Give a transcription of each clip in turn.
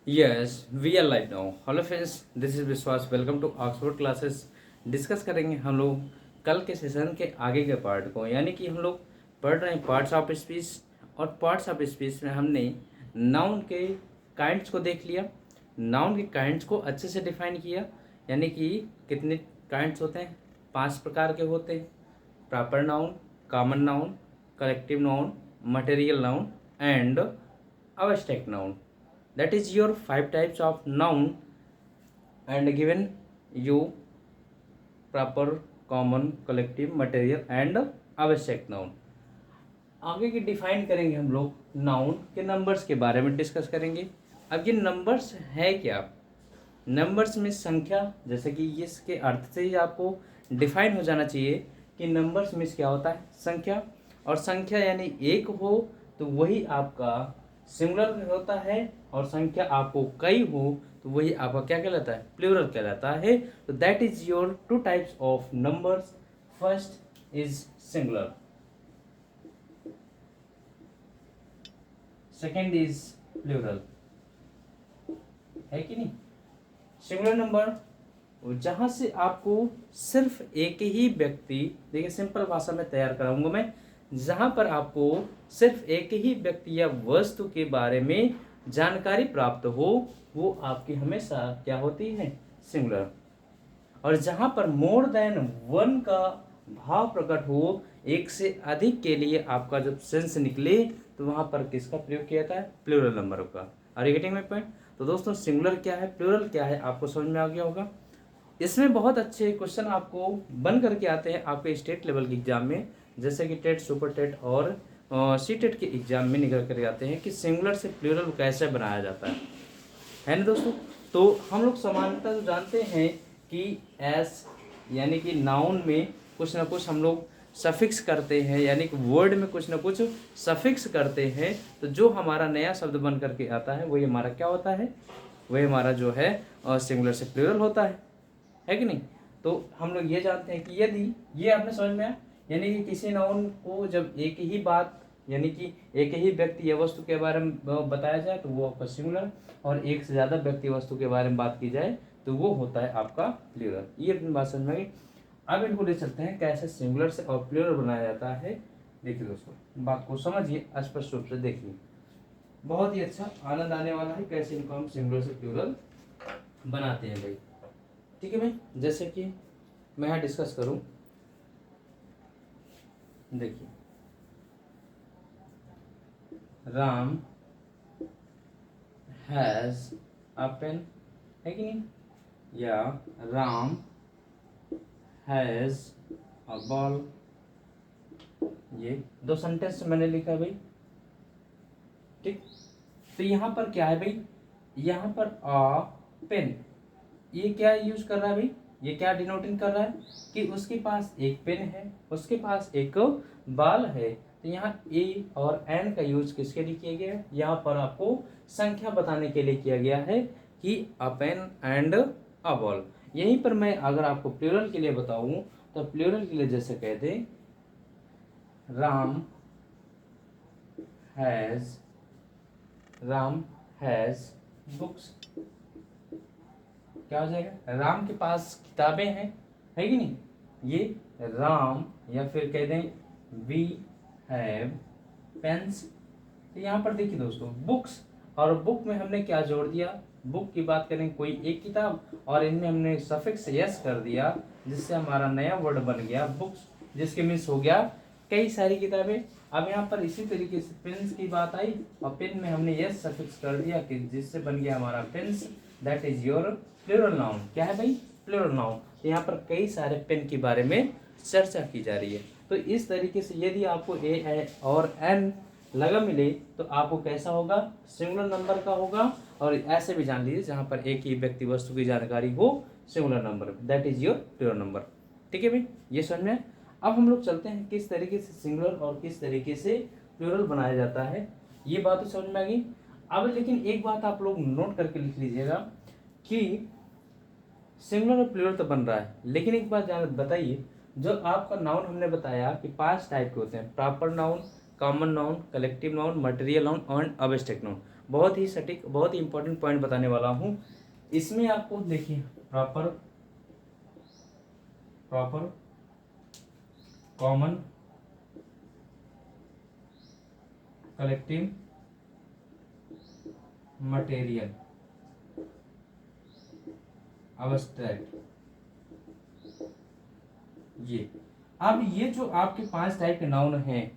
Yes, we are live now. Hello friends, this is Vishwas. Welcome to Oxford classes. Discuss करेंगे हम लोग कल के सेशन के आगे के पार्ट को, यानी कि हम लोग पढ़ रहे हैं पार्ट्स ऑफ स्पीच. और पार्ट्स ऑफ स्पीच में हमने नाउन के काइंड्स को देख लिया. नाउन के काइंड्स को अच्छे से डिफाइन किया, यानी कि कितने काइंड्स होते हैं, 5 प्रकार के होते हैं. Proper noun, common noun, collective noun, material noun and abstract noun. That is your 5 types of noun and given you proper, common, collective, material and abstract noun. आगे की डिफाइन करेंगे हम लोग नाउन के नंबर्स के बारे में डिस्कस करेंगे. अब ये नंबर्स है क्या? नंबर्स में संख्या, जैसे कि इसके अर्थ से ही आपको डिफाइन हो जाना चाहिए कि नंबर्स में क्या होता है, संख्या. और संख्या यानी एक हो तो वही आपका सिंगुलर होता है, और संख्या आपको कई हो तो वही आपका क्या कहलाता है, प्लूरल कहलाता है. तो that is your 2 types of numbers. First is singular, second is plural. है कि नहीं? सिंगुलर नंबर जहां से आपको सिर्फ एक ही व्यक्ति, देखिए सिंपल भाषा में तैयार कराऊंगा मैं, जहां पर आपको सिर्फ एक ही व्यक्ति या वस्तु के बारे में जानकारी प्राप्त हो, वो आपकी हमेशा क्या होती है, सिंगुलर. और जहां पर मोर देन वन का भाव प्रकट हो, एक से अधिक के लिए आपका जब सेंस निकले, तो वहां पर किसका प्रयोग किया जाता है, प्लूरल नंबर का. Are you getting my point? तो दोस्तों सिंगुलर क्या है, प्लूरल क्या है, आपको समझ में आ गया होगा. इसमें बहुत अच्छे क्वेश्चन आपको बन करके आते हैं आपके स्टेट लेवल के एग्जाम में, जैसे कि टेट, सुपर टेट और सी टेट के एग्जाम में निकल कर आते हैं कि सिंगुलर से प्लूरल कैसे बनाया जाता है ना दोस्तों. तो हम लोग सामान्यतः तो जानते हैं कि एस यानी कि नाउन में कुछ ना कुछ हम लोग सफिक्स करते हैं, यानी कि वर्ड में कुछ ना कुछ सफिक्स करते हैं. तो जो हमारा नया शब्द बन करके आता है वही हमारा क्या होता है, वही हमारा जो है सिंगुलर से प्लूरल होता है कि नहीं. तो हम लोग ये जानते हैं कि यदि ये आपने समझ में आया, यानी कि किसी नाउन को जब एक ही बात, यानी कि एक ही व्यक्ति या वस्तु के बारे में बताया जाए तो वो आपका सिंगुलर, और एक से ज़्यादा व्यक्ति वस्तु के बारे में बात की जाए तो वो होता है आपका प्लूरल. ये अपनी बात समझ में आई. अब इनको ले चलते हैं कैसे सिंगुलर से और प्लूरल बनाया जाता है. देखिए दोस्तों, बात को समझिए, स्पष्ट रूप से देखिए, बहुत ही अच्छा आनंद आने वाला है कैसे इनको हम सिंगुलर से प्लूरल बनाते हैं भाई. ठीक है भाई, जैसे कि मैं यहाँ डिस्कस करूं, देखिए राम हैज अ पेन, है कि नहीं, या राम हैज अ बॉल. ये 2 सेंटेंस मैंने लिखा भाई. ठीक, तो यहाँ पर क्या है भाई, यहाँ पर अ पेन, ये क्या यूज कर रहा है भाई, ये क्या डिनोटिंग कर रहा है कि उसके पास एक पेन है, उसके पास एक बाल है. तो यहाँ ए और एन का यूज किसके लिए किया गया है, यहाँ पर आपको संख्या बताने के लिए किया गया है कि अ पेन एंड अ बॉल. यहीं पर मैं अगर आपको प्लूरल के लिए बताऊं तो प्लूरल के लिए जैसे कहते Ram has, Ram has books. क्या हो जाएगा, राम के पास किताबें हैं, है कि नहीं. ये राम, या फिर कह दें वी हैव पेन्स. तो यहाँ पर देखिए दोस्तों बुक्स, और बुक में हमने क्या जोड़ दिया, बुक की बात करें कोई एक किताब, और इनमें हमने सफिक्स यस कर दिया, जिससे हमारा नया वर्ड बन गया बुक्स, जिसके मीन्स हो गया कई सारी किताबें. अब यहाँ पर इसी तरीके से पेन्स की बात आई, और पेन में हमने यस सफिक्स कर दिया कि जिससे बन गया हमारा pens. That is your plural noun. क्या है भाई, प्लूरल नाउन. यहाँ पर कई सारे पेन के बारे में चर्चा की जा रही है. तो इस तरीके से यदि आपको ए और एन लगा मिले तो आपको कैसा होगा, सिंगुलर नंबर का होगा. और ऐसे भी जान लीजिए जहाँ पर एक ही व्यक्ति वस्तु की जानकारी हो, singular number, that is your plural number. ठीक है भाई, ये समझ में. अब हम लोग चलते हैं किस तरीके से सिंगुलर और किस तरीके से प्लूरल बनाया जाता है. ये बात तो समझ में आ गई. अब लेकिन एक बात आप लोग नोट करके लिख लीजिएगा कि सिंगुलर और प्लूरल तो बन रहा है, लेकिन एक बात जान बताइए, जो आपका नाउन हमने बताया कि 5 टाइप के होते हैं, proper noun, common noun, collective noun, material noun और एब्स्ट्रैक्ट नाउन. बहुत ही सटीक, बहुत ही इंपॉर्टेंट पॉइंट बताने वाला हूँ। इसमें आपको देखिए proper common collective material abstract, ये अब ये जो आपके 5 टाइप के नाउन हैं,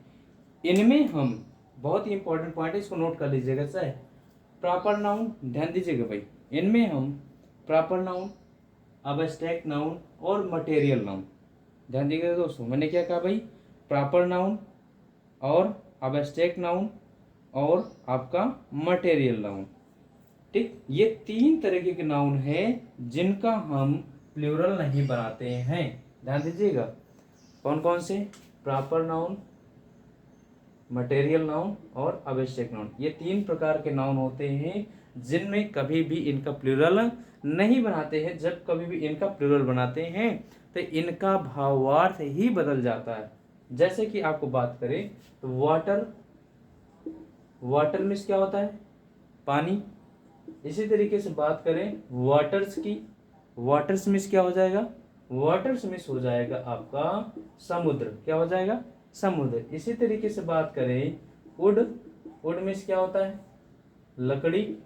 इनमें हम बहुत ही इंपॉर्टेंट पॉइंट है, इसको नोट कर लीजिएगा सर। प्रॉपर नाउन, ध्यान दीजिएगा भाई, इनमें हम प्रॉपर नाउन, अब्स्ट्रैक्ट नाउन और मटेरियल नाउन, ध्यान दीजिएगा दोस्तों। मैंने क्या कहा भाई, प्रॉपर नाउन और अब्स्ट्रैक्ट नाउन और आपका मटेरियल नाउन, ठीक। ये 3 तरीके के नाउन हैं जिनका हम प्लूरल नहीं बनाते हैं, ध्यान दीजिएगा। कौन कौन से, प्रॉपर नाउन, मटेरियल नाउन और अब्स्ट्रैक्ट नाउन, ये 3 प्रकार के नाउन होते हैं जिनमें कभी भी इनका प्लूरल नहीं बनाते हैं। जब कभी भी इनका प्लूरल बनाते हैं तो इनका भावार्थ ही बदल जाता है। जैसे कि आपको बात करें तो वाटर, वाटर मीन्स क्या होता है, पानी। इसी तरीके से बात करें वाटर्स की, वाटर्स मीन्स क्या हो जाएगा, वाटर्स मीन्स हो जाएगा आपका समुद्र, क्या हो जाएगा, समुद्र। इसी तरीके से बात करें वुड, वुड मीन्स क्या होता है, लकड़ी,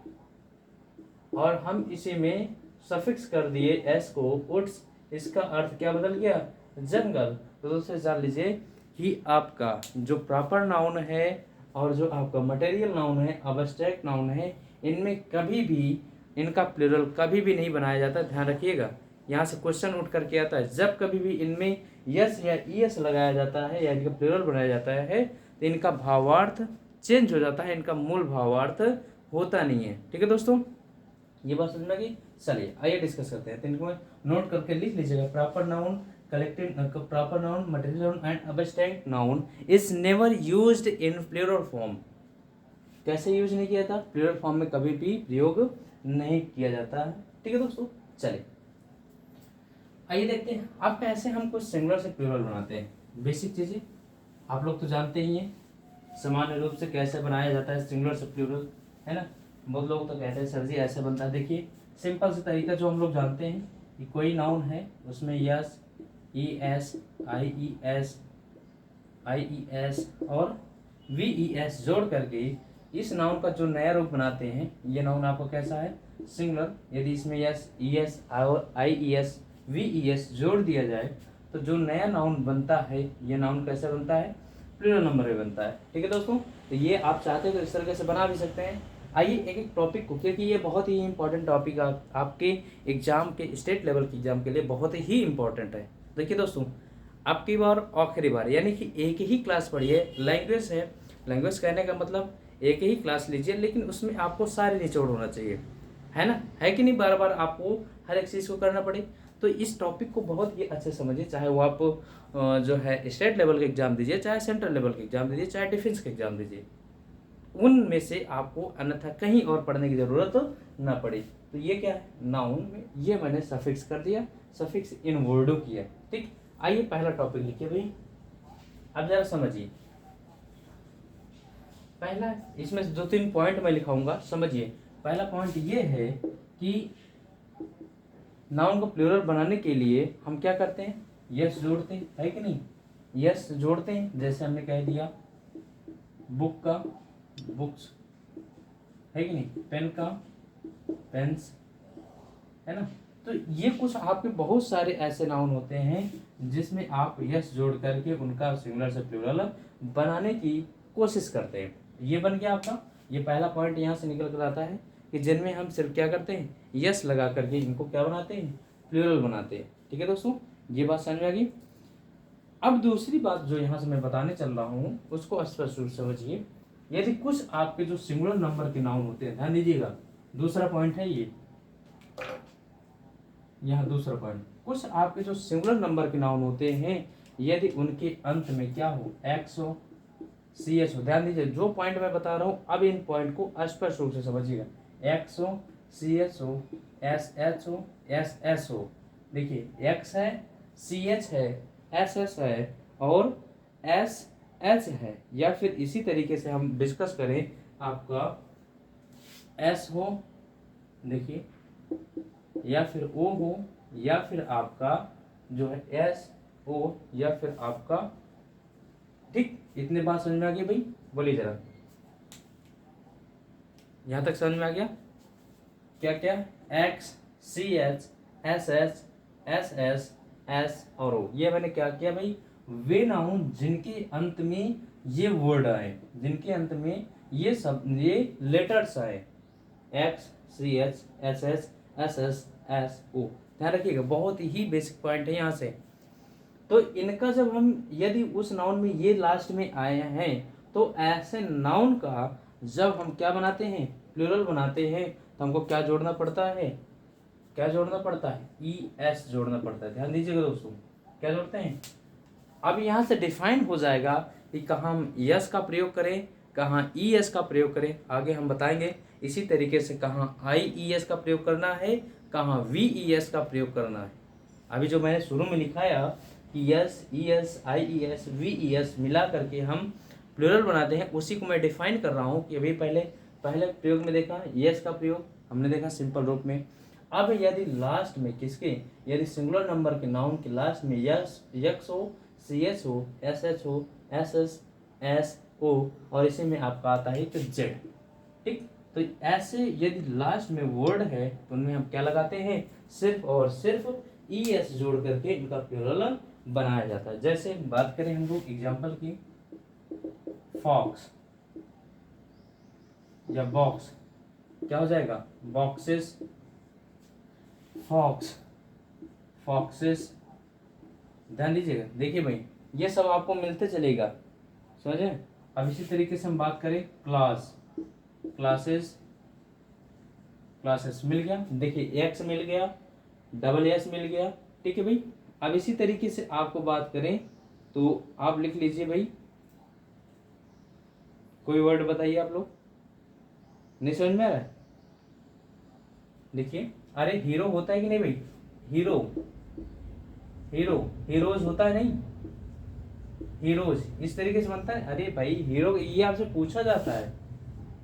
और हम इसी में सफिक्स कर दिए एस को, वुड्स, इसका अर्थ क्या बदल गया, जंगल। तो दोस्तों जान लीजिए कि आपका जो प्रॉपर नाउन है और जो आपका मटेरियल नाउन है, अब्स्ट्रैक्ट नाउन है, इनमें कभी भी इनका प्लूरल कभी भी नहीं बनाया जाता, ध्यान रखिएगा। यहाँ से क्वेश्चन उठ करके आता है, जब कभी भी इनमें यस या ईएस लगाया जाता है या इनका प्लूरल बनाया जाता है तो इनका भावार्थ चेंज हो जाता है, इनका मूल भावार्थ होता नहीं है, ठीक है दोस्तों। ये बात समझ में आ गई। चलिए आइए डिस्कस करते हैं। तो इनको नोट करके लिख लीजिएगा, proper noun, collective, proper noun, material noun and abstract noun is never used in plural form. कैसे यूज नहीं किया था, प्लूरल फॉर्म में कभी भी प्रयोग नहीं किया जाता है, ठीक है दोस्तों। चलिए आइए देखते हैं अब कैसे हम कुछ सिंगुलर से प्लूरल बनाते हैं। बेसिक चीजें आप लोग तो जानते ही हैं, सामान्य रूप से कैसे बनाया जाता है सिंगुलर से प्लूरल, है ना। बहुत लोग तो कहते हैं सर जी ऐसे बनता है। देखिए सिंपल से तरीका जो हम लोग जानते हैं कि कोई नाउन है उसमें yes, E S, I E S और वी ई एस जोड़ करके इस नाउन का जो नया रूप बनाते हैं, ये नाउन आपको कैसा है, सिंगुलर। यदि इसमें यस, ई एस और I E S, V E S जोड़ दिया जाए तो जो नया नाउन बनता है, ये नाउन कैसे बनता है, प्लूरल नंबर में बनता है, ठीक है दोस्तों। तो ये आप चाहते हो तो इस तरीके से बना भी सकते हैं। आइए एक एक टॉपिक को, क्योंकि ये बहुत ही इंपॉर्टेंट टॉपिक आपके एग्जाम के, स्टेट लेवल के एग्जाम के लिए बहुत ही इंपॉर्टेंट है। देखिए दोस्तों, अब की बार आखिरी बार, यानी कि एक ही क्लास पढ़िए, लैंग्वेज है, लैंग्वेज कहने का मतलब एक ही क्लास लीजिए लेकिन उसमें आपको सारे निचोड़ होना चाहिए, है ना, है कि नहीं। बार बार आपको हर एक चीज़ को करना पड़े। तो इस टॉपिक को बहुत ही अच्छे समझिए, चाहे वो आप जो है स्टेट लेवल के एग्जाम दीजिए, चाहे सेंट्रल लेवल के एग्जाम दीजिए, चाहे डिफेंस के एग्जाम दीजिए, उनमें से आपको अन्यथा कहीं और पढ़ने की जरूरत ना पड़े। तो ये क्या है, नाउन में ये मैंने सफिक्स कर दिया, सफिक्स इन वर्डों किया, ठीक। आइए पहला टॉपिक लिखिए भाई, अब जरा समझिए। पहला, इसमें 2-3 पॉइंट मैं लिखाऊंगा, समझिए। पहला पॉइंट ये है कि नाउन को प्लूरल बनाने के लिए हम क्या करते हैं, यस जोड़ते हैं, है कि नहीं, यस जोड़ते हैं। जैसे हमने कह दिया बुक का बुक्स, है कि नहीं, पेन का पेन्स, है ना। तो ये कुछ आपके बहुत सारे ऐसे नाउन होते हैं जिसमें आप यस जोड़ करके उनका सिंगुलर से प्लूरल बनाने की कोशिश करते हैं। ये बन गया आपका, ये पहला पॉइंट यहाँ से निकल कर आता है कि जिनमें हम सिर्फ क्या करते हैं, यस लगा करके इनको क्या बनाते हैं, प्लूरल बनाते हैं, ठीक है दोस्तों। ये बात समझ में आ गई। अब दूसरी बात जो यहाँ से मैं बताने चल रहा हूँ उसको स्पष्ट रूप से समझिए। यदि कुछ आपके जो सिंगुलर नंबर के नाउन होते हैं, ध्यान दीजिएगा, दूसरा पॉइंट है ये, यहाँ दूसरा पॉइंट, कुछ आपके जो सिंगुलर नंबर के नाउन होते हैं यदि उनके अंत में क्या हो, एक्स हो, सी एच हो, ध्यान दीजिए जो पॉइंट मैं बता रहा हूँ अब इन पॉइंट को स्पष्ट रूप से समझिएगा, एक्स हो, सी एच हो, एस एच हो, एस एस हो। देखिए एक्स है, सी एच है, एस एस है और एस एच है। या फिर इसी तरीके से हम डिस्कस करें आपका एस हो, देखिए, या फिर ओ हो, या फिर आपका जो है एस ओ, या फिर आपका, ठीक, इतने बात समझ में आ गई भाई? बोलिए जरा, यहां तक समझ में आ गया? क्या क्या? X, C H, S H, S S, S और ओ, ये मैंने क्या किया भाई? वे नाउन जिनके अंत में ये वर्ड आए, जिनके अंत में ये लेटर्स आए, X, C H, S H, S S, S O. ध्यान रखिएगा, बहुत ही बेसिक पॉइंट है यहाँ से। तो इनका जब हम यदि उस नाउन में ये लास्ट में आए हैं, तो ऐसे नाउन का जब हम क्या बनाते हैं, प्लूरल बनाते हैं, तो हमको क्या जोड़ना पड़ता है? क्या जोड़ना पड़ता है? ई एस जोड़ना पड़ता है। ध्यान दीजिएगा दोस्तों, क्या जोड़ते हैं? अब यहाँ से डिफाइन हो जाएगा कि कहाँ हम यस का प्रयोग करें, कहाँ ई एस का प्रयोग करें, आगे हम बताएंगे। इसी तरीके से कहाँ आई ई एस का प्रयोग करना है, कहाँ वी ई एस का प्रयोग करना है। अभी जो मैंने शुरू में लिखाया कि S, E S, I E S, V E S मिला करके हम प्लूरल बनाते हैं, उसी को मैं डिफाइन कर रहा हूँ कि अभी पहले प्रयोग में देखा यस का प्रयोग हमने देखा सिंपल रूप में। अब यदि लास्ट में किसके, यदि सिंगुलर नंबर के नाउन के लास्ट में यस, यक्स हो, सी एच हो, एस एच हो, एस एस, एस ओ, और इसी में आपका आता है तो जेड, ठीक। तो ऐसे यदि लास्ट में वर्ड है तो उनमें हम क्या लगाते हैं? सिर्फ और सिर्फ ई एस जोड़ करके इनका प्लूरल बनाया जाता है। जैसे बात करें हम लोग एग्जाम्पल की, फॉक्स या बॉक्स, क्या हो जाएगा? Boxes, fox, foxes. ध्यान दीजिएगा, देखिए भाई ये सब आपको मिलते चलेगा, समझे? अब इसी तरीके से हम बात करें क्लास, क्लासेस, क्लासेस मिल गया, देखिए एक्स मिल गया, डबल एस मिल गया, ठीक है भाई। अब इसी तरीके से आपको बात करें तो आप लिख लीजिए भाई, कोई वर्ड बताइए आप लोग, नहीं समझ में आ रहा है? देखिए, अरे हीरो होता है कि नहीं भाई? हीरो, हीरो, हीरोज होता है नहीं? हीरोज इस तरीके से बनता है। अरे भाई हीरो, ये आपसे पूछा जाता है,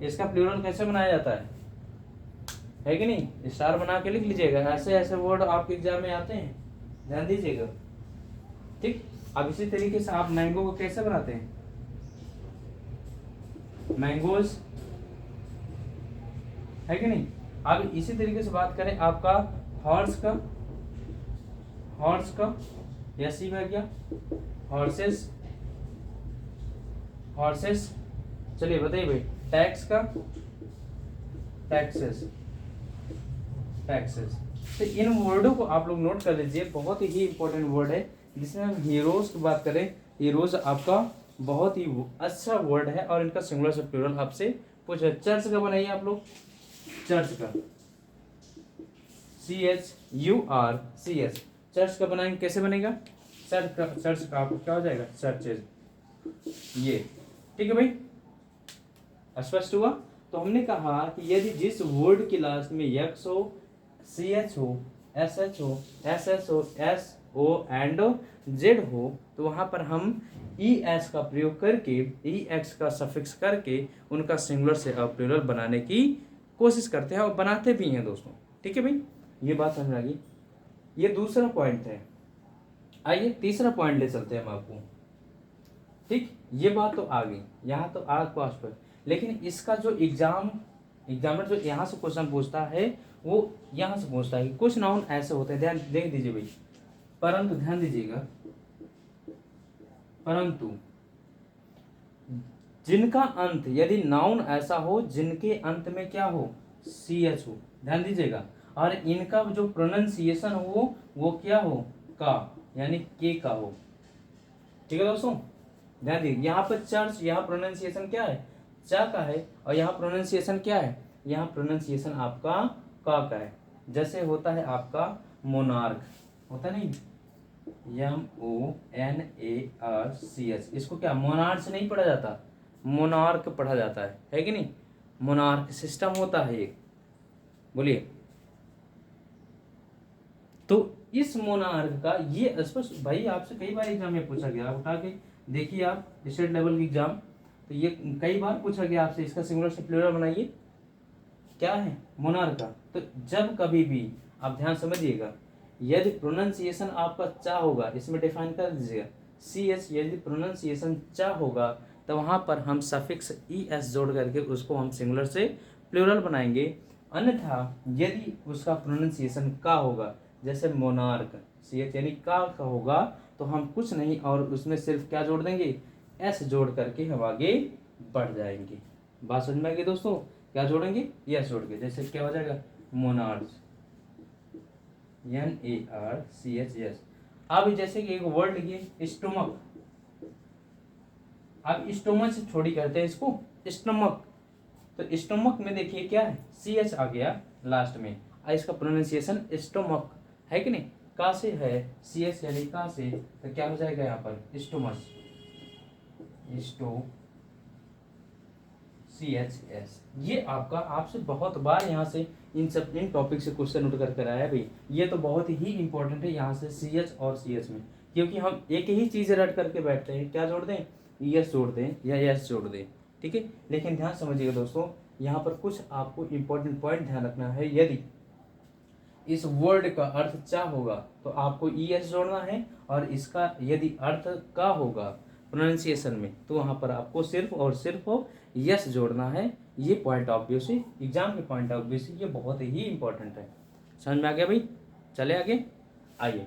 इसका प्लूरल कैसे बनाया जाता है कि नहीं? स्टार बना के लिख लीजिएगा, ऐसे ऐसे वर्ड आपके एग्जाम में आते हैं, ध्यान दीजिएगा, ठीक। अब इसी तरीके से आप मैंगो को कैसे बनाते हैं? मैंगोज, है कि नहीं? अब इसी तरीके से बात करें आपका हॉर्स का, हॉर्स का, यस ही में गया, हॉर्सेस, हॉर्सेस। चलिए बताइए भाई, टैक्स का, टैक्सेस, टैक्सेस। तो इन वर्डों को आप लोग नोट कर लीजिए, बहुत ही इंपॉर्टेंट वर्ड है। जिसमें हम हीरोज की बात करें, हीरोज आपका बहुत ही अच्छा वर्ड है, और इनका सिंगुलर से प्लूरल आपसे पूछा। चर्च का बनाइए आप लोग, चर्च का, C H U R C H, church का बनाएंगे, कैसे बनेगा? चर्च का आपको क्या हो जाएगा? चर्चेज, ये, ठीक है भाई, स्पष्ट हुआ? तो हमने कहा कि यदि जिस वर्ड के लास्ट में यक्स हो, सी एच हो, एस एच हो, एस एस हो, एस ओ एंड जेड हो, तो वहां पर हम ई एस का प्रयोग करके, ई एक्स का सफिक्स करके उनका सिंगुलर से प्लूरल बनाने की कोशिश करते हैं, और बनाते भी हैं दोस्तों, ठीक है भाई? ये बात समझ आ गई। ये दूसरा पॉइंट है। आइए तीसरा पॉइंट ले चलते हैं हम आपको, ठीक। ये बात तो आ गई, यहाँ तो आग पास पर, लेकिन इसका जो एग्जामिनर जो यहाँ से क्वेश्चन पूछता है, वो यहाँ से पूछता है कि कुछ नाउन ऐसे होते हैं, ध्यान देख दीजिए भाई, परंतु ध्यान दीजिएगा, परंतु जिनका अंत, यदि नाउन ऐसा हो जिनके अंत में क्या हो? सी एच हो, ध्यान दीजिएगा, और इनका जो प्रोनाउंसिएशन हो वो क्या हो? का, यानी के का हो, ठीक है दोस्तों? ध्यान दीजिए, यहाँ पर चर्च, यहाँ प्रोनाउंसिएशन क्या है? चा का है, और यहाँ प्रोनाउंसिएशन क्या है? यहाँ प्रोनाउंसिएशन आपका का है। जैसे होता है आपका मोनार्क, होता नहीं, MONARCH, इसको क्या मोनार्च नहीं पढ़ा जाता, मोनार्क पढ़ा जाता है कि नहीं? मोनार्क सिस्टम होता है एक, बोलिए। तो इस मोनार्क का ये स्पष्ट, भाई आपसे कई बार एग्जाम में पूछा गया, आप उठा के देखिए आप स्टेट लेवल की एग्जाम, तो ये कई बार पूछा गया आपसे, इसका सिंगुलर से प्लूरल बनाइए, क्या है, मोनार्का। तो जब कभी भी आप ध्यान समझिएगा, यदि प्रोनाउंसिएशन आपका चा होगा, इसमें डिफाइन कर दीजिएगा, सी एच यदि प्रोनाउंसिएशन चा होगा तो वहाँ पर हम सफिक्स ई एस जोड़ करके उसको हम सिंगुलर से प्लूरल बनाएंगे। अन्यथा यदि उसका प्रोनाउंसिएशन का होगा, जैसे मोनार्क, सी एच यानी का होगा, तो हम कुछ नहीं और उसमें सिर्फ क्या जोड़ देंगे, एस जोड़ करके हम आगे बढ़ जाएंगे। बात समझ में आएगी दोस्तों, क्या जोड़ेंगे, यस जोड़ के, जैसे क्या हो जाएगा, मोनार्च, NARCHS। अब जैसे कि एक वर्ड लिखिए स्टोमक, अब स्टोमक से छोड़ी करते हैं इसको स्टमक। तो स्टोमक में देखिए क्या है, CH आ गया लास्ट में, इसका प्रोनाउंसिएशन स्टोमक है कि नहीं, का से है, CH यानी का से, तो क्या हो जाएगा यहाँ पर स्टोमस, स्टो CHS। ये आपका आपसे बहुत बार यहाँ से इन टॉपिक से क्वेश्चन उठ कर आया भाई, ये तो बहुत ही इंपॉर्टेंट है यहाँ से CH और CS में, क्योंकि हम एक ही चीज़ रट करके बैठते हैं, क्या जोड़ दें, ES जोड़ दें या S जोड़ दें, ठीक है। लेकिन ध्यान समझिएगा दोस्तों, यहाँ पर कुछ आपको इंपॉर्टेंट पॉइंट ध्यान रखना है। यदि इस वर्ड का अर्थ चा होगा तो आपको ES जोड़ना है, और इसका यदि अर्थ का होगा प्रोनाउंसिएशन में तो वहाँ पर आपको सिर्फ और सिर्फ यस जोड़ना है। ये पॉइंट ऑफ व्यू से, एग्जाम के पॉइंट ऑफ व्यू से ये बहुत ही इंपॉर्टेंट है। समझ में आ गया भाई, चले आगे। आइए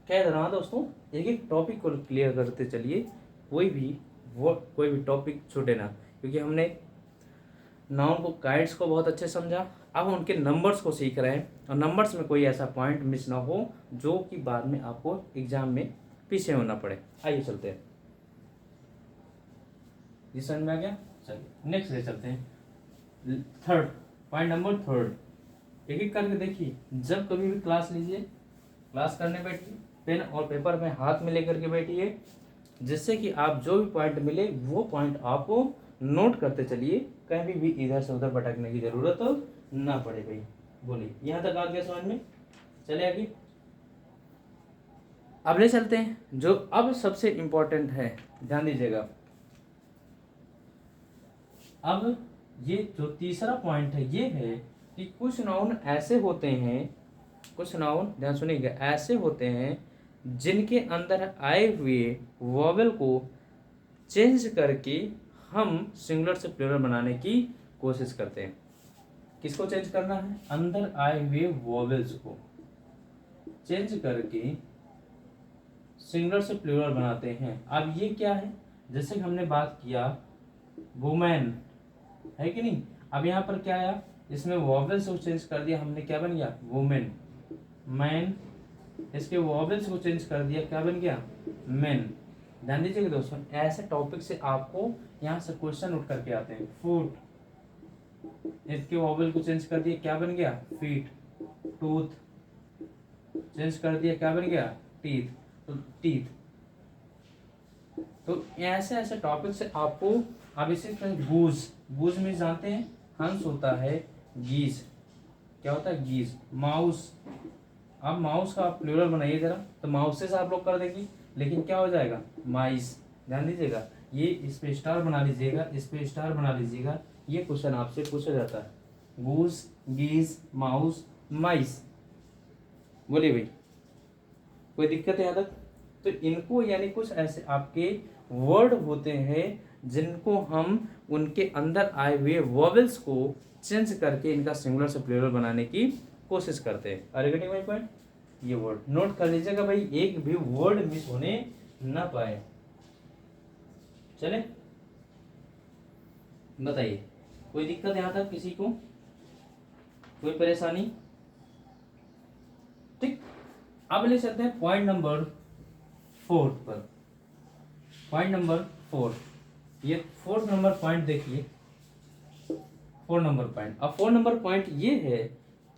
कह रहा हूँ दोस्तों, एक एक टॉपिक को क्लियर करते चलिए, कोई भी टॉपिक छूटे ना, क्योंकि हमने नाउन को, काइट्स को बहुत अच्छे समझा, अब उनके नंबर्स को सीख रहे हैं, और नंबर्स में कोई ऐसा पॉइंट मिस ना हो जो कि बाद में आपको एग्जाम में पीछे होना पड़े। आइए चलते हैं, ये समझ में आ गया। चलिए नेक्स्ट ले चलते हैं, थर्ड पॉइंट, नंबर थर्ड, एक एक करके देखिए। जब कभी भी क्लास लीजिए, क्लास करने बैठिए, पेन और पेपर में हाथ में लेकर के बैठिए, जिससे कि आप जो भी पॉइंट मिले वो पॉइंट आपको नोट करते चलिए, कहीं भी इधर से उधर भटकने की जरूरत ना पड़े भाई। बोलिए, यहाँ तक आ गया समझ में, चले आगे। अब ले चलते हैं जो अब सबसे इंपॉर्टेंट है, ध्यान दीजिएगा। अब ये जो तीसरा पॉइंट है ये है कि कुछ नाउन ऐसे होते हैं, कुछ नाउन ध्यान सुनिएगा, ऐसे होते हैं जिनके अंदर आए हुए वॉवेल को चेंज करके हम सिंगुलर से प्लूरल बनाने की कोशिश करते हैं। किसको चेंज करना है, अंदर आए हुए वॉवेल्स को चेंज करके सिंगुलर से प्लूरल बनाते हैं। अब ये क्या है, जैसे कि हमने बात किया वुमेन, है कि नहीं। अब यहाँ पर क्या आया, इसमें वॉवेल्स को चेंज कर दिया हमने, क्या बन गया, वुमेन। मैन, इसके वॉवेल्स को चेंज कर दिया, क्या बन गया, मेन। ध्यान दीजिएगा दोस्तों, ऐसे टॉपिक से आपको यहाँ से क्वेश्चन उठ करके आते हैं। फुट, इसके वॉवेल को चेंज कर दिया, क्या बन गया, फीट। टूथ, चेंज कर दिया, क्या बन गया, टीथ। तो टीथ, तो ऐसे ऐसे टॉपिक से आपको, अब इसे गूज, गूज में जानते हैं हंस होता है, गीज क्या होता है, गीज। माउस, अब माउस का आप प्लूरल बनाइए जरा, तो माउसेस आप लोग कर देंगे, लेकिन क्या हो जाएगा, माइस। ध्यान दीजिएगा, ये इस पे स्टार बना लीजिएगा, इस पे स्टार बना लीजिएगा, ये क्वेश्चन आपसे पूछा जाता है। गूज, गीज, माउस, माइस। बोलिए भाई, कोई दिक्कत है यहाँ तक। तो इनको यानी कुछ ऐसे आपके वर्ड होते हैं जिनको हम उनके अंदर आए हुए वॉवेल्स को चेंज करके इनका सिंगुलर से प्लूरल बनाने की कोशिश करते हैं। Are you getting my point. ये वर्ड नोट कर लीजिएगा भाई, एक भी वर्ड मिस होने ना पाए। चले, बताइए कोई दिक्कत यहाँ तक किसी को, कोई परेशानी। ठीक, अब ले चलते हैं पॉइंट नंबर 4 पर। पॉइंट नंबर 4, ये 4 नंबर पॉइंट देखिए, 4 नंबर पॉइंट। अब 4 नंबर पॉइंट ये है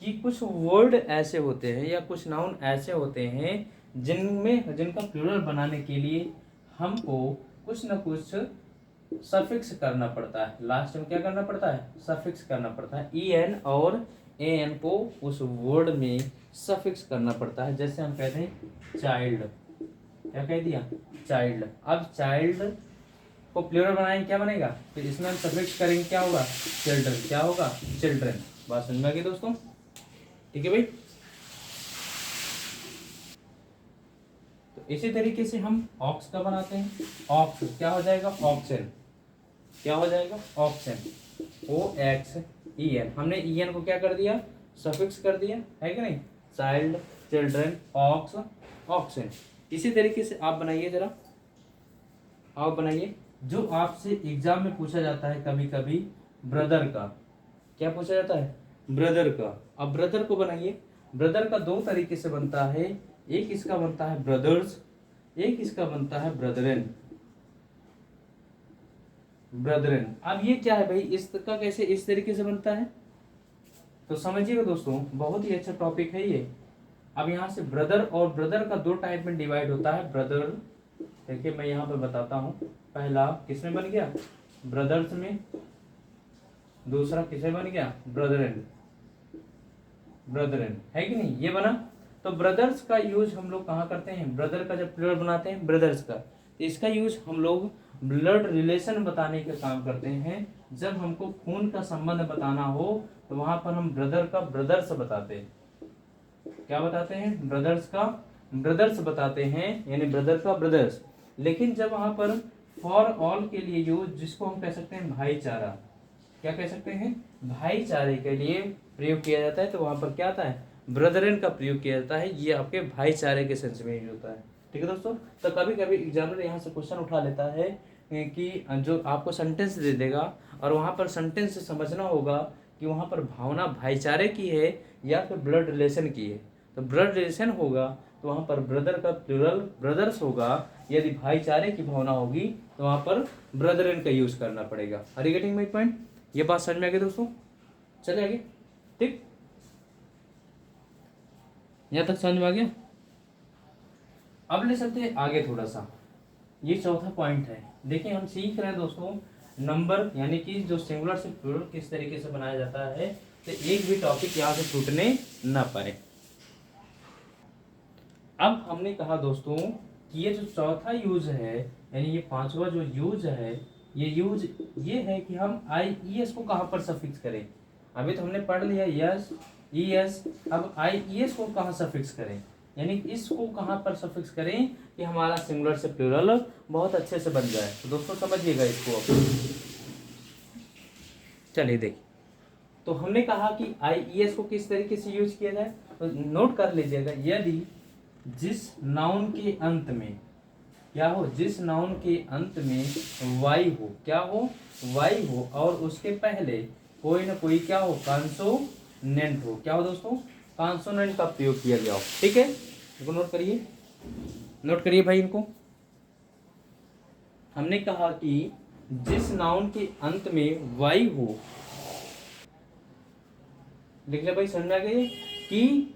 कि कुछ वर्ड ऐसे होते हैं या कुछ नाउन ऐसे होते हैं जिनका प्लूरल बनाने के लिए हमको कुछ ना कुछ सफिक्स करना पड़ता है। लास्ट में क्या करना पड़ता है, सफिक्स करना पड़ता है। EN और AN को उस वर्ड में सफिक्स करना पड़ता है। जैसे हम कहते हैं चाइल्ड, क्या कह दिया, चाइल्ड। अब चाइल्ड को प्लूरल बनाएंगे, क्या बनेगा, फिर इसमें हम सफिक्स करेंगे, क्या होगा, चिल्ड्रन। क्या होगा, चिल्ड्रन। बात समझ में आ गई दोस्तों? ठीक है भाई। तो इसी तरीके से हम ऑक्स का बनाते हैं। ऑक्स क्या हो जाएगा? ऑक्सन। क्या हो जाएगा? ऑक्सन। ओ एक्स ई एन, हमने ई एन को क्या कर दिया? सफिक्स कर दिया, है कि नहीं? Child, children, ox, oxen. इसी तरीके से आप बनाइए जरा, आप बनाइए जो आपसे एग्जाम में पूछा जाता है कभी कभी, ब्रदर का। क्या पूछा जाता है? ब्रदर का। अब ब्रदर को बनाइए। ब्रदर का दो तरीके से बनता है, एक इसका बनता है ब्रदर्स, एक इसका बनता है ब्रदरन। ब्रदरन। अब ये क्या है भाई, इसका कैसे इस तरीके से बनता है? तो समझिएगा दोस्तों, बहुत ही अच्छा टॉपिक है ये। अब यहाँ से ब्रदर, और ब्रदर का दो टाइप में डिवाइड होता है। ब्रदर, देखिए मैं यहाँ पर बताता हूँ। पहला किसमें बन गया? ब्रदर्स में। दूसरा किसे बन गया? ब्रदरन। ब्रदरन, है कि नहीं? ये बना। तो ब्रदर्स का यूज हम लोग कहाँ करते हैं? ब्रदर का जब प्लूरल बनाते हैं ब्रदर्स का, तो इसका यूज हम लोग ब्लड रिलेशन बताने का काम करते हैं। जब हमको खून का संबंध बताना हो तो वहां पर हम ब्रदर का ब्रदर्स बताते हैं। क्या बताते हैं? ब्रदर्स का ब्रदर्स बताते हैं, यानी ब्रदर का ब्रदर्स। लेकिन जब वहां पर फॉर ऑल के लिए यूज, जिसको हम कह सकते हैं भाईचारा, क्या कह सकते हैं? भाईचारे के लिए प्रयोग किया जाता है, तो वहां पर क्या आता है? ब्रदरन का प्रयोग किया जाता है। ये आपके भाईचारे के सेंस में यूज होता है। ठीक है दोस्तों। तो कभी कभी एग्जामिनर यहाँ से क्वेश्चन उठा लेता है कि जो आपको सेंटेंस दे देगा और वहां पर सेंटेंस से समझना होगा कि वहां पर भावना भाईचारे की है या फिर ब्लड रिलेशन की है। तो ब्लड रिलेशन होगा तो वहां पर ब्रदर का प्लूरल ब्रदर्स होगा। यदि भाईचारे की भावना होगी तो वहां पर ब्रदरन का यूज करना पड़ेगा। Are you getting my point? ये बात समझ में आ गई दोस्तों? चले आगे। ठीक, यहां तक समझ में आ गया? अब ले चलते हैं आगे थोड़ा सा। ये चौथा पॉइंट है। देखिए हम सीख रहे हैं दोस्तों नंबर, यानी कि जो सिंगुलर से प्लूरल किस तरीके से बनाया जाता है, तो एक भी टॉपिक यहाँ से छूटने ना पाए। अब हमने कहा दोस्तों कि ये जो चौथा यूज है, यानी ये पांचवा जो यूज है, ये यूज ये है कि हम आई ई एस को कहाँ पर सफिक्स करें। अभी तो हमने पढ़ लिया यस ई एस, अब आई ई एस को कहाँ सफिक्स करें, यानी इसको कहाँ पर सफिक्स करें कि हमारा सिंगुलर से प्लूरल बहुत अच्छे से बन जाए। तो दोस्तों समझिएगा इसको। चलिए देखिए, तो हमने कहा कि आई ई एस को किस तरीके से यूज किया जाए, तो नोट कर लीजिएगा। यदि जिस नाउन के अंत में क्या हो, जिस नाउन के अंत में वाई हो, क्या हो? वाई हो, और उसके पहले कोई ना कोई क्या हो? कॉन्सोनेंट हो। क्या हो दोस्तों? कॉन्सोनेंट का प्रयोग किया गया हो। ठीक है, इनको नोट करिए, नोट करिए भाई इनको। हमने कहा कि जिस नाउन के अंत में वाई हो, लिख ले भाई, समझ में आ गई? कि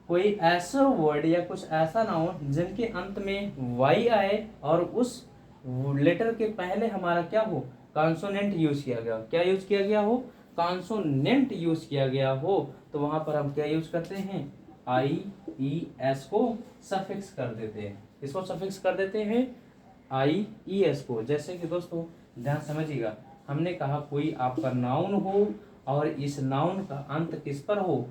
कोई ऐसा वर्ड या कुछ ऐसा नाउन जिनके अंत में वाई आए और उस लेटर के पहले हमारा क्या हो? कॉन्सोनेंट यूज किया गया। क्या यूज किया गया हो? कॉन्सोनेंट यूज किया गया हो, तो वहां पर हम क्या यूज करते हैं? आई ई एस को सफिक्स कर देते हैं। इसको सफिक्स कर देते हैं आई ई एस को। जैसे कि दोस्तों ध्यान समझिएगा, हमने कहा कोई आपका नाउन हो और इस नाउन का अंत किस पर हो,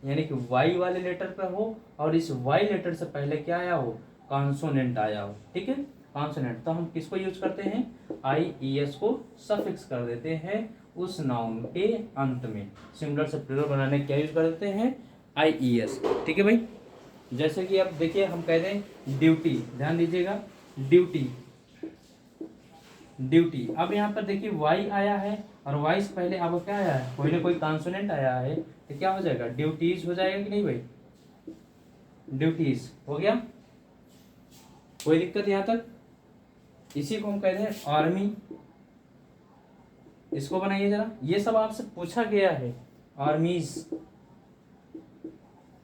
यानी कि वाई वाले लेटर पर हो, और इस वाई लेटर से पहले क्या आया हो? कॉन्सोनेंट आया हो। ठीक है, कॉन्सोनेंट। तो हम किसको यूज करते हैं? आई ई एस को सफिक्स कर देते हैं उस नाउन के अंत में। सिंगुलर से प्लूरल बनाने क्या यूज कर देते हैं? आई ई एस। ठीक है भाई। जैसे कि अब देखिए हम कह दें ड्यूटी, ध्यान दीजिएगा, ड्यूटी, ड्यूटी। अब यहाँ पर देखिए वाई आया है और वाई से पहले अब क्या आया है? कोई ना कोई कॉन्सोनेंट आया है, तो क्या हो जाएगा? ड्यूटीज हो जाएगा कि नहीं भाई? ड्यूटीज हो गया। कोई दिक्कत यहाँ तक? इसी को हम कहते हैं आर्मी। इसको बनाइए जरा, ये सब आपसे पूछा गया है। आर्मीज,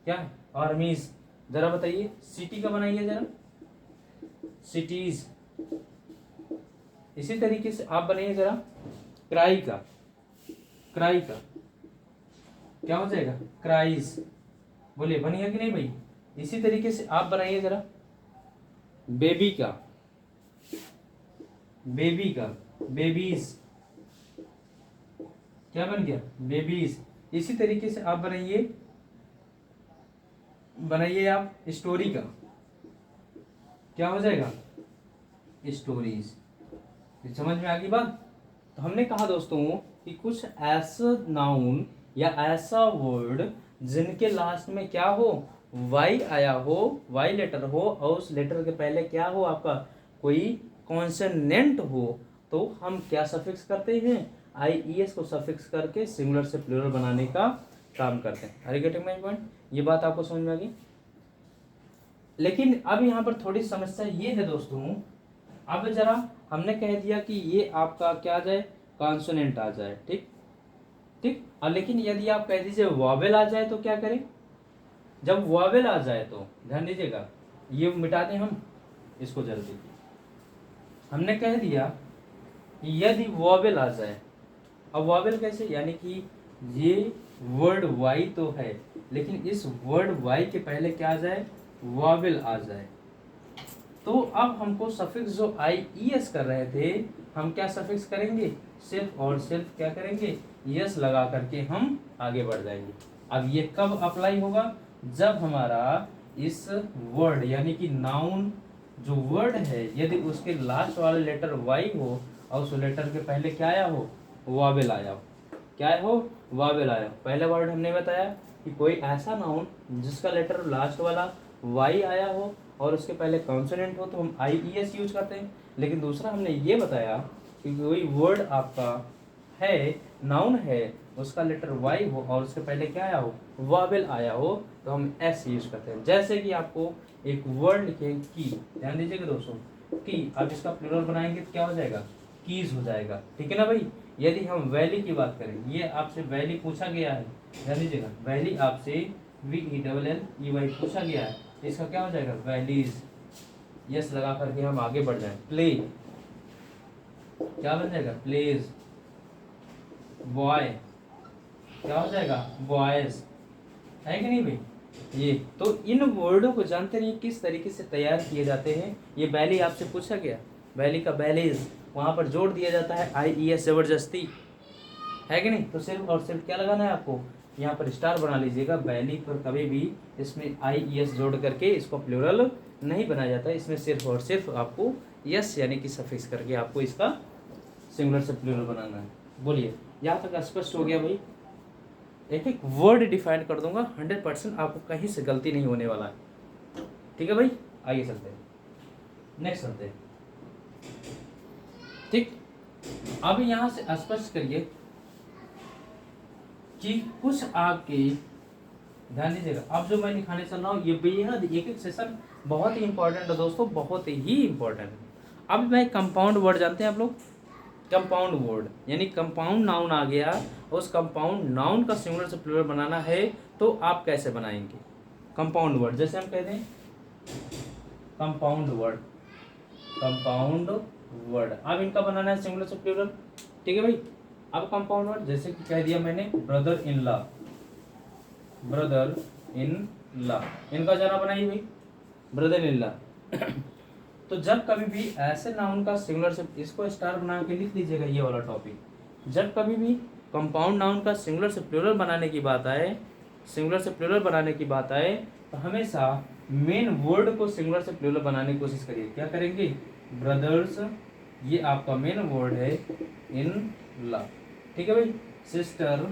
क्या है? आर्मीज। जरा बताइए सिटी का बनाइए जरा, सिटीज। इसी तरीके से आप बनाइए जरा क्राई का, क्राई का क्या हो जाएगा? क्राइज। बोलिए बनिए कि नहीं भाई? इसी तरीके से आप बनाइए जरा बेबी का, बेबी का, बेबीज। क्या बन गया, बेबीज। इसी तरीके से आप बनाइए आप स्टोरी का, क्या हो जाएगा, स्टोरीज। समझ में आ गई बात। तो हमने कहा दोस्तों कि कुछ ऐसा नाउन या ऐसा वर्ड जिनके लास्ट में क्या हो, वाई आया हो, वाई लेटर हो, और उस लेटर के पहले क्या हो आपका कोई कॉन्सोनेंट हो, तो हम क्या सफिक्स करते हैं, IES को सफिक्स करके सिंगुलर से प्लूरल बनाने का काम करते हैं। Are you getting my point? ये बात आपको समझ में आ गई। लेकिन अब यहाँ पर थोड़ी समस्या ये है दोस्तों, अब जरा हमने कह दिया कि ये आपका क्या आ जाए, कॉन्सोनेंट आ जाए, ठीक ठीक। और लेकिन यदि आप कह दीजिए वॉवेल आ जाए तो क्या करें, जब वॉवेल आ जाए तो ध्यान दीजिएगा, ये मिटा दें हम इसको जल्दी। हमने कह दिया कि यदि वॉवेल आ जाए, अब वॉवेल कैसे, यानी कि ये वर्ड वाई तो है, लेकिन इस वर्ड वाई के पहले क्या आ जाए, वॉवेल आ जाए, तो अब हमको सफिक्स जो IES कर रहे थे, हम क्या सफिक्स करेंगे, सिर्फ और सिर्फ क्या करेंगे, यस लगा करके हम आगे बढ़ जाएंगे। अब ये कब अप्लाई होगा, जब हमारा इस वर्ड यानी कि नाउन जो वर्ड है, यदि उसके लास्ट वाले लेटर वाई हो और उस लेटर के पहले क्या आया हो, वावेल आया हो, क्या हो, वावेल आया हो। पहला वर्ड हमने बताया कि कोई ऐसा नाउन जिसका लेटर लास्ट वाला वाई आया हो और उसके पहले कॉन्सोनेंट हो तो हम IES यूज करते हैं। लेकिन दूसरा हमने ये बताया कि कोई वर्ड आपका है, नाउन है, उसका लेटर वाई हो और उसके पहले क्या आया हो, वावेल आया हो, तो हम S यूज करते हैं। जैसे कि आपको एक वर्ड लिखे की, ध्यान दीजिएगा दोस्तों, की, अब इसका प्लूरल बनाएंगे तो क्या हो जाएगा, कीज हो जाएगा, ठीक है ना भाई। यदि हम वैली की बात करें, ये आपसे वैली पूछा गया है, ध्यान दीजिएगा, वैली आपसे VELLEY पूछा गया है, इसका क्या हो जाएगा, वैलीज। यस लगा करके हम आगे बढ़ जाएं। प्ले क्या बन जाएगा, प्लेज। बॉय क्या हो जाएगा, बॉयज, है कि नहीं भाई। ये तो इन वर्डों को जानते नहीं किस तरीके से तैयार किए जाते हैं। ये वैली आपसे पूछा गया, वैली का वैलीज, वहां पर जोड़ दिया जाता है IES जबरदस्ती, है कि नहीं। तो सिर्फ और सिर्फ क्या लगाना है आपको, यहाँ पर स्टार बना लीजिएगा। वैली पर कभी भी इसमें IES जोड़ करके इसको प्लूरल नहीं बनाया जाता है, इसमें सिर्फ और सिर्फ आपको यस यानी कि सफिक्स करके आपको इसका सिंगुलर से प्लूरल बनाना है। बोलिए, यहाँ तक स्पष्ट हो गया भाई। एक एक वर्ड डिफाइन कर दूंगा, 100% आपको कहीं से गलती नहीं होने वाला है, ठीक है भाई। आगे चलते हैं, नेक्स्ट चलते हैं, ठीक। अब यहाँ से स्पष्ट करिए कि कुछ आपके, ध्यान दीजिएगा, अब जो मैं लिखाने चल रहा हूँ ये बेहद एक एक सेशन बहुत ही इंपॉर्टेंट है दोस्तों, बहुत ही इंपॉर्टेंट है। अब मैं कंपाउंड वर्ड जानते हैं आप लोग, कंपाउंड वर्ड यानी कंपाउंड नाउन आ गया, उस कंपाउंड नाउन का सिंगुलर से प्लूरल बनाना है तो आप कैसे बनाएंगे कंपाउंड वर्ड। जैसे हम कहते हैं कंपाउंड वर्ड, कंपाउंड वर्ड, अब इनका बनाना है सिंगुलर से प्लूरल, ठीक है भाई। अब कंपाउंड वर्ड जैसे कि कह दिया मैंने, brother in law, brother in law, इनका जरा बनाइए भाई, ब्रदर इन लॉ। तो जब कभी भी ऐसे नाउन का सिंगुलर से, इसको स्टार बना के लिख लीजिएगा ये वाला टॉपिक, जब कभी भी कंपाउंड नाउन का सिंगुलर से प्लूरल बनाने की बात आए, सिंगुलर से प्लूरल बनाने की बात आए, तो हमेशा मेन वर्ड को सिंगुलर से प्लूरल बनाने की कोशिश करिए। क्या करेंगे, ब्रदर्स, ये आपका मेन वर्ड है, इन लॉ, ठीक है भाई। सिस्टर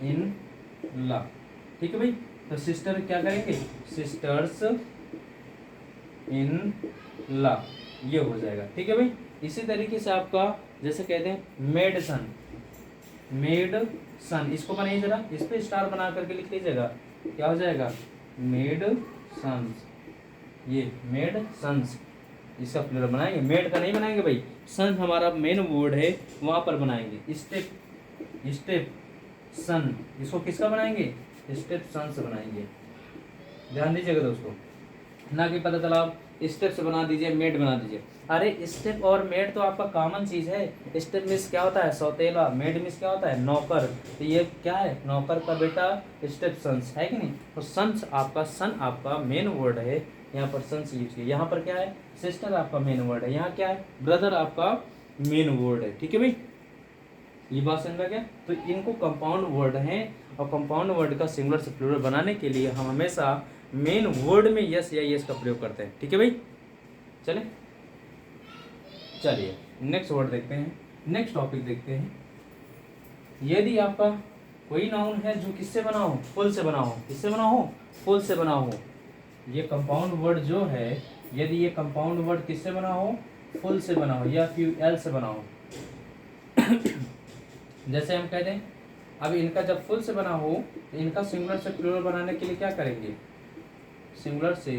इन लॉ, ठीक है भाई। तो सिस्टर क्या करेंगे, सिस्टर्स इन लॉ, ये हो जाएगा, ठीक है भाई। इसी तरीके से आपका जैसे कहते हैं मेड सन, मेड सन, इसको बनाइए जरा, इस पे स्टार बना करके लिख लीजिएगा, क्या हो जाएगा, मेड सन्स, ये मेड सन्स, इसका प्लूरल बनाएंगे, मेड का नहीं बनाएंगे भाई, सन हमारा मेन वर्ड है वहां पर बनाएंगे। स्टेप, स्टेप सन, इसको किसका बनाएंगे, स्टेप सन्स बनाएंगे, ध्यान दीजिएगा दोस्तों, ना कि पता चला आप स्टेप से बना दीजिए, मेड बना दीजिए। अरे स्टेप और मेड तो आपका कॉमन चीज है। स्टेप मीन्स क्या होता है, सौतेला, मेड मीन्स क्या होता है, नौकर, तो ये क्या है, नौकर का बेटा स्टेप सन्स, है कि नहीं। तो सन्स आपका, सन आपका मेन वर्ड है, यहाँ पर सन्स यूज किया, यहाँ पर क्या है, सिस्टर आपका मेन वर्ड है, यहाँ क्या है, ब्रदर आपका मेन वर्ड है, ठीक है भाई। ये बात समझ में आ गया। तो इनको कंपाउंड वर्ड हैं, और कंपाउंड वर्ड का सिंगुलर से प्लूरल बनाने के लिए हम हमेशा मेन वर्ड में यस या यस का प्रयोग करते हैं। ठीक है भाई, चले चलिए नेक्स्ट वर्ड देखते हैं, नेक्स्ट टॉपिक देखते हैं। यदि आपका कोई नाउन है जो किससे बना हो, फुल से बना हो, किससे बना हो, फुल से बना हो। ये कंपाउंड वर्ड जो है, यदि ये कंपाउंड वर्ड किससे बना हो, फुल से बना हो या फ्यूएल से बना हो। जैसे हम कहते हैं, अब इनका जब फुल से बना हो तो इनका सिंगुलर से प्लूरल बनाने के लिए क्या करेंगे, सिंगुलर से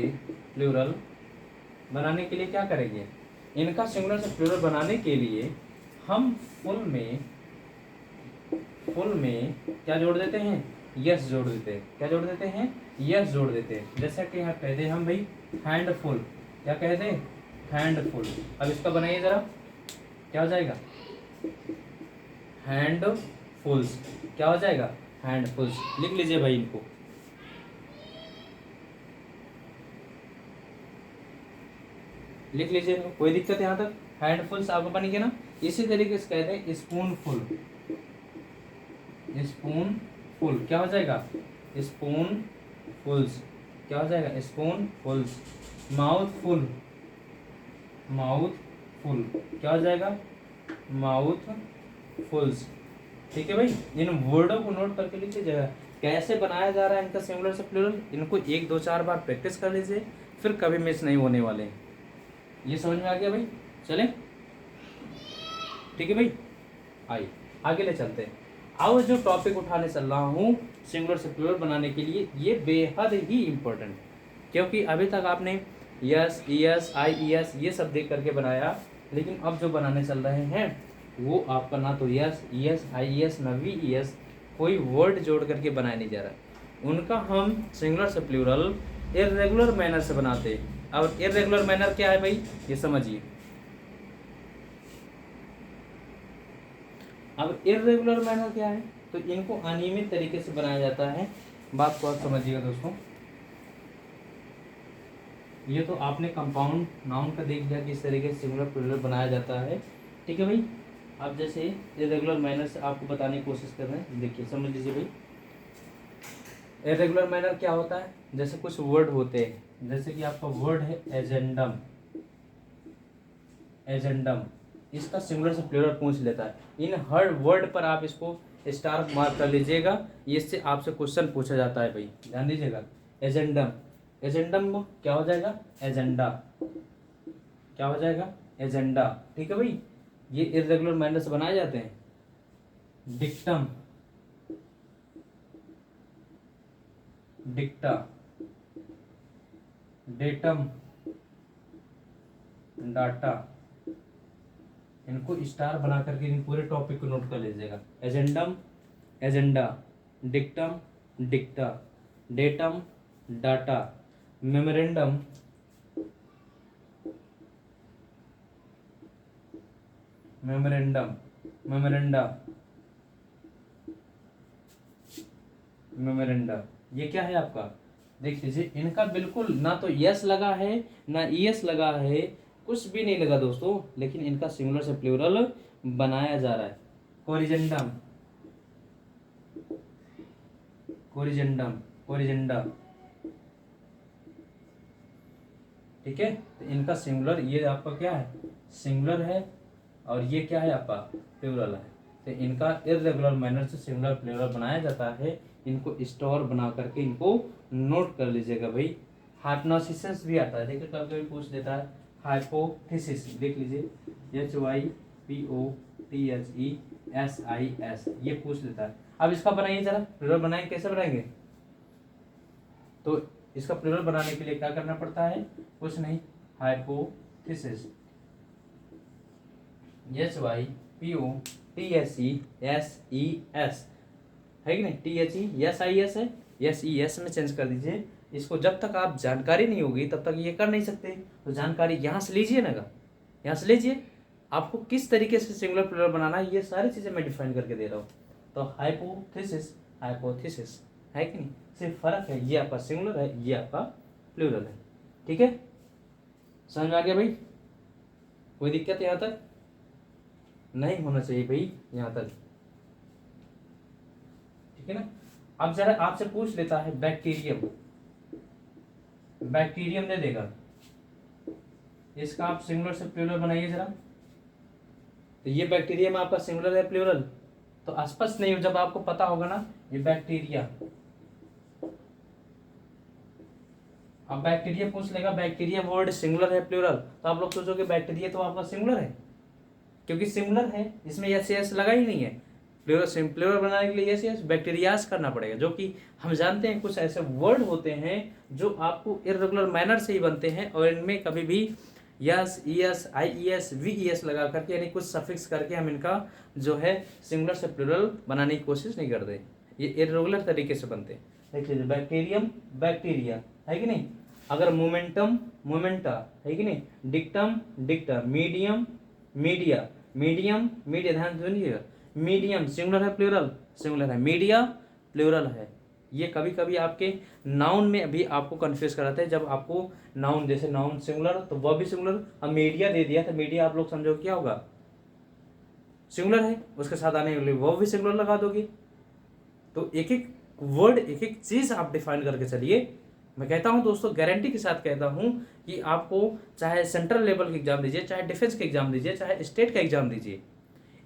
प्लूरल बनाने के लिए क्या करेंगे, इनका सिंगुलर से प्लूरल बनाने के लिए हम फुल में क्या जोड़ देते हैं, यस जोड़ देते हैं। क्या जोड़ देते हैं, यस जोड़ देते हैं। जैसा कि यहाँ कहते हैं हम भाई हैंडफुल, क्या कहते हैं, हैंडफुल। अब इसका बनाइए जरा, क्या हो जाएगा, हैंडफुल्स। क्या हो जाएगा, हैंडफुल्स। लिख लीजिए भाई इनको, लिख लीजिए, कोई दिक्कत यहाँ तक, हैंडफुल्स आपको बनेंगे ना। इसी तरीके से कहते हैं स्पूनफुल, स्पूनफुल क्या हो जाएगा, स्पूनफुल्स। क्या हो जाएगा, स्पूनफुल्स। माउथफुल, माउथफुल क्या हो जाएगा, माउथफुल्स। ठीक है भाई, इन वर्डों को नोट करके लीजिएगा कैसे बनाया जा रहा है इनका सिंगुलर से प्लूरल। इनको 1 2 4 बार प्रैक्टिस कर लीजिए, फिर कभी मिस नहीं होने वाले। ये समझ में आ गया भाई, चले ठीक है भाई, आइए आगे ले चलते हैं। अब जो टॉपिक उठाने चल रहा हूँ सिंगुलर से प्लूरल बनाने के लिए, ये बेहद ही इम्पोर्टेंट, क्योंकि अभी तक आपने यस, ईएस, आईईएस ये सब देख करके बनाया, लेकिन अब जो बनाने चल रहे हैं वो आपका ना तो यस, ईएस, आईईएस, ना वीईएस कोई वर्ड जोड़ करके बनाया नहीं जा रहा। उनका हम सिंगुलर से प्लूरल इर्रेगुलर मैनर से बनाते हैं। अब इर्रेगुलर मैनर क्या है भाई, ये समझिए। अब इर्रेगुलर मैनर क्या है, तो इनको अनियमित तरीके से बनाया जाता है। बात को आप समझिएगा दोस्तों। ये तो आपने कंपाउंड नाउन का देख लिया किस तरीके से सिंगुलर प्लूरल बनाया जाता है। ठीक है भाई, अब जैसे इर्रेगुलर मैनर से आपको बताने की कोशिश कर रहे हैं, देखिए समझ लीजिए भाई। इर्रेगुलर मैनर क्या होता है, जैसे कुछ वर्ड होते हैं, जैसे कि आपका वर्ड है एजेंडम, एजेंडम इसका सिंगुलर से प्लूरल पूछ लेता है। इन हर वर्ड पर आप इसको स्टार मार्क कर लीजिएगा, इससे आपसे क्वेश्चन पूछा जाता है भाई, ध्यान दीजिएगा। एजेंडम, एजेंडम क्या हो जाएगा, एजेंडा। क्या हो जाएगा, एजेंडा। ठीक है भाई, ये इर्रेगुलर मैनर से बनाए जाते हैं। डिक्टम, डिक्टा, डेटम, डाटा, इनको स्टार बना करके इन पूरे टॉपिक को नोट कर लीजिएगा। Agendum, agenda, dictum, dicta, datum, data, memorandum, memorandum, memoranda, memoranda. ये क्या है आपका, देख लीजिए। इनका बिल्कुल ना तो यस लगा है ना ईएस लगा है, कुछ भी नहीं लगा दोस्तों, लेकिन इनका सिंगुलर से प्लूरल बनाया जा रहा है। Corrigendum, corrigendum, corrigenda. ठीक है, तो इनका सिंगुलर ये आपका क्या है, सिंगुलर है, और ये क्या है आपका प्लूरल है। तो इनका इर्रेगुलर मैनर से सिंगुलर प्लूरल बनाया जाता है। इनको स्टोर बना करके इनको नोट कर लीजिएगा भाई। हाइप्नोसिस भी आता है, देखिए कभी कभी पूछ देता है हाइपोथेसिस, देख लीजिए HYPOTHESIS ये पूछ लेता है। अब इसका बनाइए जरा, प्लूरल बनाएंगे, कैसे बनाएंगे, तो इसका प्लूरल बनाने के लिए क्या करना पड़ता है, कुछ नहीं, हाइपोथेसिस, HYPOTHESIS है कि नहीं, THESIS है, SES में चेंज कर दीजिए इसको। जब तक आप जानकारी नहीं होगी तब तक ये कर नहीं सकते, तो जानकारी यहाँ से लीजिए ना, यहाँ से लीजिए। आपको किस तरीके से सिंगुलर प्लूरल बनाना है ये सारी चीज़ें मैं डिफाइन करके दे रहा हूँ। तो हाइपोथेसिस, हाइपोथेसिस है कि नहीं, सिर्फ फर्क है, ये आपका सिंगुलर है, ये आपका प्लूरल है। ठीक है, समझ में आ गया भाई, कोई दिक्कत यहाँ तक नहीं होना चाहिए भाई यहाँ तक। ठीक है ना। अब जरा आपसे पूछ लेता है बैक्टीरियम, बैक्टीरियम दे देगा, इसका आप सिंगुलर से प्लूरल बनाइए जरा। तो ये बैक्टीरियम आपका सिंगुलर है प्लूरल, तो स्पष्ट नहीं हो जब आपको पता होगा ना ये बैक्टीरिया। अब बैक्टीरिया पूछ लेगा बैक्टीरिया वर्ड सिंगुलर है प्लूरल, तो आप लोग सोचोगे बैक्टीरिया तो आपका सिंगुलर है, क्योंकि सिंगुलर है, इसमें यस यस लगा ही नहीं है। प्लूरल प्लूरल बनाने के लिए यस यस बैक्टीरियाज करना पड़ेगा, जो कि हम जानते हैं कुछ ऐसे वर्ड होते हैं जो आपको इर्रेगुलर मैनर से ही बनते हैं और इनमें कभी भी यस ईएस आईईएस वीईएस लगा करके यानी कुछ सफिक्स करके हम इनका जो है सिंगुलर से प्लूरल बनाने की कोशिश नहीं करते, ये इर्रेगुलर तरीके से बनते हैं। देख लीजिए बैक्टीरियम बैक्टीरिया है कि नहीं, अगर मोमेंटम मोमेंटा है कि नहीं, dictum dicta, medium media, medium media, ध्यान सुनिएगा, मीडियम सिंगुलर है प्लूरल, सिंगुलर है, मीडिया प्लूरल है। ये कभी कभी आपके नाउन में भी आपको कंफ्यूज कराते हैं, जब आपको नाउन जैसे नाउन सिंगुलर तो वह भी सिंगुलर, अब मीडिया दे दिया तो मीडिया आप लोग समझो क्या होगा, सिंगुलर है, उसके साथ आने वाले वह भी सिंगुलर लगा दोगे। तो एक एक वर्ड एक एक चीज आप डिफाइन करके चलिए। मैं कहता हूं दोस्तों, गारंटी के साथ कहता हूं कि आपको चाहे सेंट्रल लेवल का एग्जाम दीजिए, चाहे डिफेंस का एग्जाम दीजिए, चाहे स्टेट का एग्जाम दीजिए,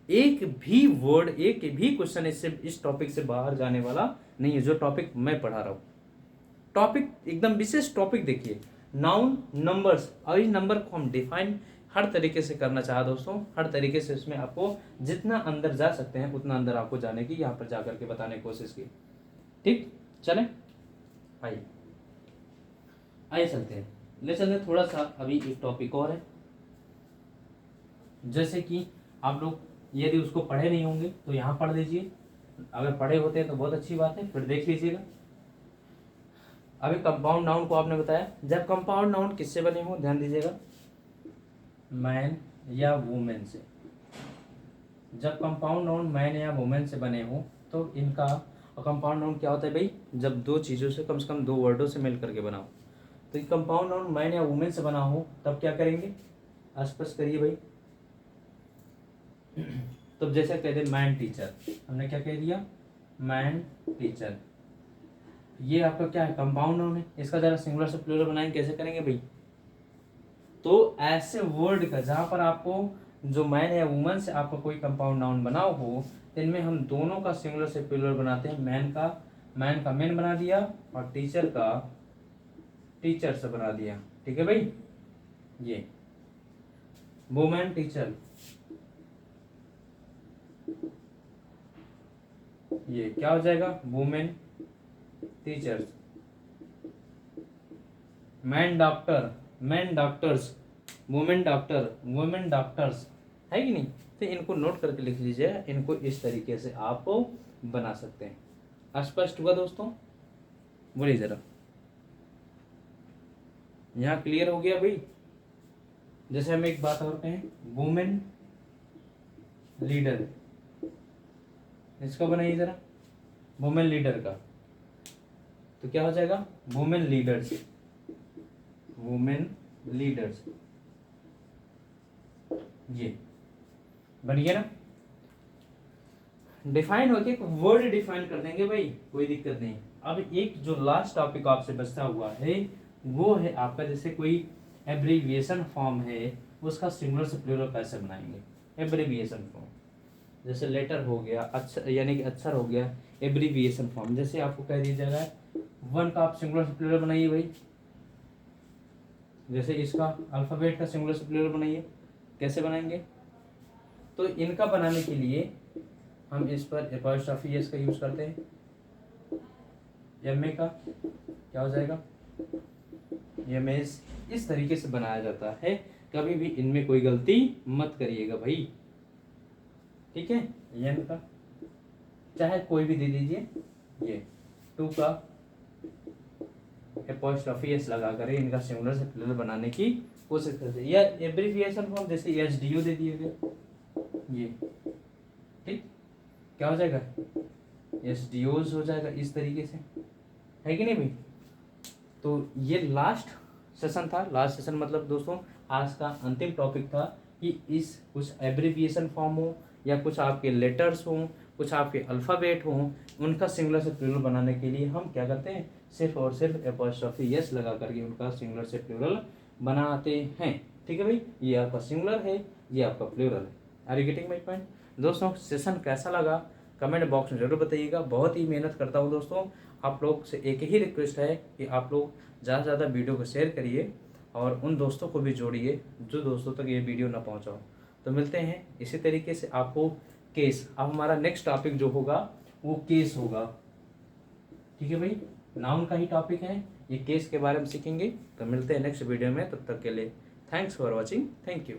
एक भी वर्ड एक भी क्वेश्चन इससे इस टॉपिक से बाहर जाने वाला नहीं है, जो टॉपिक मैं पढ़ा रहा हूँ। टॉपिक एकदम विशेष टॉपिक देखिए, नाउन नंबर्स, और इस नंबर को हम डिफाइन हर तरीके से करना चाहा दोस्तों, हर तरीके से इसमें आपको जितना अंदर जा सकते हैं उतना अंदर आपको जाने की यहाँ पर जाकर के बताने की कोशिश की। ठीक, चले आइए आइए चलते हैं, ले चलते हैं थोड़ा सा। अभी एक टॉपिक और है, जैसे कि आप लोग यदि उसको पढ़े नहीं होंगे तो यहाँ पढ़ लीजिए, अगर पढ़े होते हैं तो बहुत अच्छी बात है, फिर देख लीजिएगा। अभी कंपाउंड नाउन को आपने बताया, जब कंपाउंड नाउन किससे बने हो ध्यान दीजिएगा, मैन या वुमेन से। जब कंपाउंड नाउन मैन या वुमेन से बने हो तो इनका, और कंपाउंड नाउन क्या होता है भाई, जब दो चीज़ों से कम दो वर्डों से मिल करके बनाओ। तो कंपाउंड नाउन मैन या वुमेन से बना हो तब क्या करेंगे, स्पष्ट करिए भाई। तो जैसे कहते हैं मैन टीचर, हमने क्या कह दिया, मैन टीचर, ये आपका क्या है, कंपाउंड नाउन है। इसका जरा सिंगुलर से प्लूरल बनाएंगे, कैसे करेंगे भाई, तो ऐसे वर्ड का जहां पर आपको जो मैन या वुमन से आपका कोई कंपाउंड नाउन बनाओ हो, इनमें हम दोनों का सिंगुलर से प्लूरल बनाते हैं। मैन का मैन बना दिया और टीचर का टीचर से बना दिया। ठीक है भाई, ये वुमेन टीचर, ये क्या हो जाएगा, women teachers. Man doctor, man doctors, women doctor, women doctors, है कि नहीं। तो इनको नोट करके लिख लीजिए, इनको इस तरीके से आप बना सकते हैं। स्पष्ट हुआ दोस्तों, बोलिए जरा, यहाँ क्लियर हो गया भाई। जैसे हम एक बात और कहें, वुमेन लीडर, इसको बनाइए जरा, वुमेन लीडर का, तो क्या हो जाएगा, वुमेन लीडर्स, वुमेन लीडर्स, ये बन गया ना। डिफाइन होके वर्ड डिफाइन कर देंगे भाई, कोई दिक्कत नहीं। अब एक जो लास्ट टॉपिक आपसे बचता हुआ है वो है आपका, जैसे कोई एब्रीविएशन फॉर्म है उसका सिंगुलर से प्लूरल कैसे बनाएंगे। एब्रीविएशन फॉर्म जैसे लेटर हो गया, अक्षर यानी कि अक्षर हो गया, एब्रीविएशन फॉर्म जैसे आपको कह दिया जाएगा वन का आप सिंगुलर से प्लूरल बनाइए भाई, जैसे इसका अल्फाबेट का सिंगुलर से प्लूरल बनाइए, कैसे बनाएंगे। तो इनका बनाने के लिए हम इस पर एपॉस्ट्रोफी एस का यूज करते हैं, एमए का क्या हो जाएगा, एमएस, इस तरीके से बनाया जाता है। कभी भी इनमें कोई गलती मत करिएगा भाई, ठीक है। एन का चाहे कोई भी दे दीजिए, ये टू का एपॉस्ट्रोफी एस लगा कर इनका सिंगुलर से प्लूरल बनाने की कोशिश करते हैं। या एब्रीविएशन फॉर्म जैसे एचडीओ दे दिए गए, ये ठीक क्या हो जाएगा, एसडीओज हो जाएगा इस तरीके से, है कि नहीं भाई। तो ये लास्ट सेशन था, लास्ट सेशन मतलब दोस्तों आज का अंतिम टॉपिक था कि इस कुछ एब्रीविएशन फॉर्म हो या कुछ आपके लेटर्स हों, कुछ आपके अल्फ़ाबेट हों, उनका सिंगुलर से प्लूरल बनाने के लिए हम क्या करते हैं, सिर्फ और सिर्फ एपॉस्ट्रॉफी यस लगा करके उनका सिंगुलर से प्लूरल बनाते हैं। ठीक है भाई, ये आपका सिंगुलर है, ये आपका प्लूरल है। Are you getting my point? दोस्तों सेशन कैसा लगा कमेंट बॉक्स में जरूर बताइएगा। बहुत ही मेहनत करता हूँ दोस्तों। आप लोग से एक ही रिक्वेस्ट है कि आप लोग ज़्यादा से ज़्यादा वीडियो को शेयर करिए और उन दोस्तों को भी जोड़िए जो दोस्तों तक ये वीडियो ना पहुँचाओ। तो मिलते हैं इसी तरीके से आपको केस। अब हमारा नेक्स्ट टॉपिक जो होगा वो केस होगा। ठीक है भाई, नाउन का ही टॉपिक है, ये केस के बारे में सीखेंगे। तो मिलते हैं नेक्स्ट वीडियो में, तब तक के लिए thanks for watching, thank you.